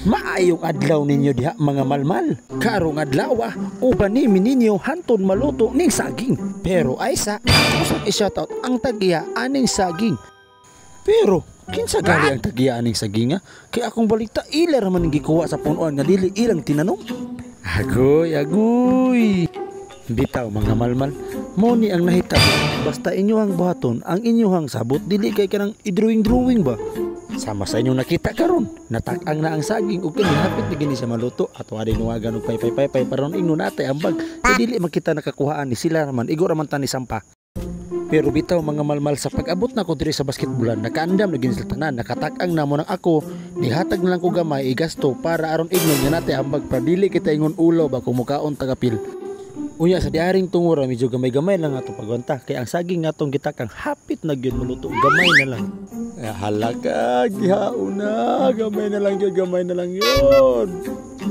Maayong adlaw ninyo diha mga malmal. Karong adlaw uban ni ninyo hanton maluto ning saging. Pero ay sa usang i-shoutout ang tagiya aning saging. Pero kinsa gali ang tagiya aning saging kay akong balita ila ra man gikuha sa punuan nga dili ilang tinanong. Agoy. Bitaw mga malmal, mo ni ang nahitabo. Basta inyohang buhaton ang inyohang sabot dili kay kanang i-drawing ba. Sama sa inyong nakita karon, natak-ang na ang saging ug kini hapit na gini sa maluto at wala nuwagan og pay paron ingnon natay ambag dili makita nakakuhaan ni sila raman igo raman tan ni sampa. Pero bitaw mga malmal sa pag-abot na ko diri sa basketbolan nakaandam na gini sa tanan nakatak-ang na mo nang ako nihatag na lang ko gamay igasto para aron ingnon nga natay ambag para dili kita ingon ulo ba kung mukaon tagapil. Unya sa diaring tungura medyo gamay-gamay lang ato pagwanta kay ang saging natong gitakang hapit na gyud maluto gamay na lang. Halaga gihauna gamay na lang yun.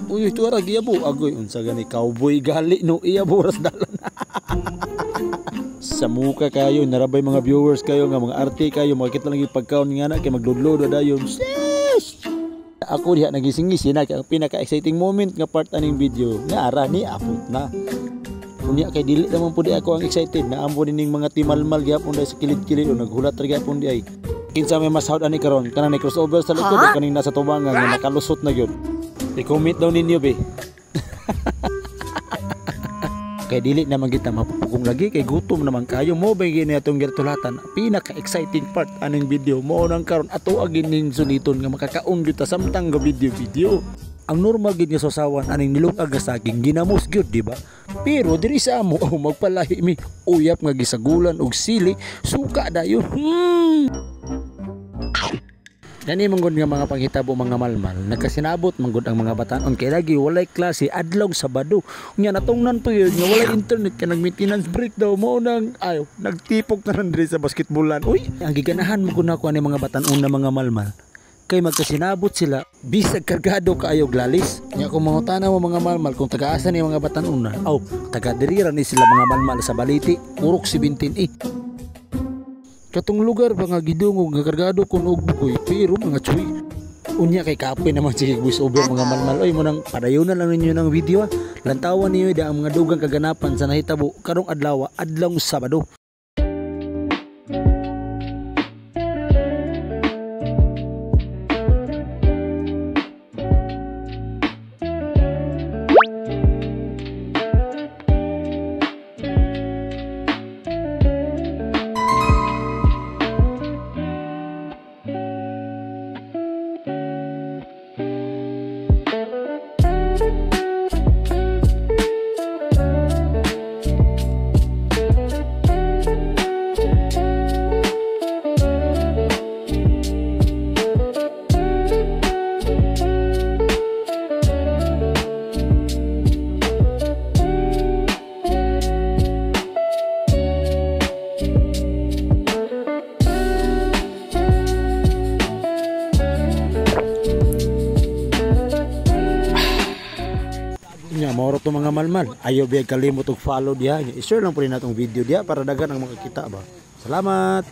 Uy ito ra giyabo agoy unsa gani cowboy gali no iya buras dalan. Sa muka kayo narabay mga viewers kayo nga mga arte kayo makita lang yung pagkaon nga na kay magludlo dayon. Ako diha nagisingis na kay ang pinaka-exciting moment nga part aning video nga ara ni apot na. Unya kay dili naman pud ako ang excited na ambo ning mga timalmal gyapon dai sa kilid-kilid o naghulat ra gyapon di ay. Kinsa may masahod ani karon kanang ni crossover sa likod o kaning nasa tubangan nga nakalusot na gyud. I-comment daw ninyo be. Kay dili naman kita mapupugong lagi kay gutom naman kayo mo ba gini atong girtulatan pinaka-exciting part aning video mo nang karon ato agin ning suniton nga makakaon gyud ta samtang ga video. Ang normal gid nga sasawan aning nilungag nga saging ginamos gyud di ba? Pero diri sa amo magpalahi mi uyap nga gisagulan og sili suka dayon. Dani manggod nga mga panghitabo mga malmal nagkasinabot manggod ang mga batanon kay lagi walay klase adlaw Sabado. Unya natungnan to yun nga walay internet kay nag-maintenance break daw mo nang ayo nagtipok na rin diri sa basketballan. Uy, ang giganahan mo kun ako ani mga batanon na mga malmal. Kay magkasinabot sila bisag kargado kaayo glalis. Nya kung mangutana mo mga malmal kung taga-asa ni mga batanon na. Aw, taga diri ra ni sila mga malmal sa Baliti, Urok 17 Katong lugar ba nga gidungog nga kargado kun og bukoy pero mga chuy. Unya kay kapoy naman sige voice over mga malmal oy mo nang padayon na lang ninyo ng video lantawan niyo da ang mga dugang kaganapan sa nahitabo karong adlaw Sabado. Mauro to mga malmal. Ayaw biyag kalimot og follow diha. I-share lang po rin natong video diha para dagan ang makakita ba. Salamat.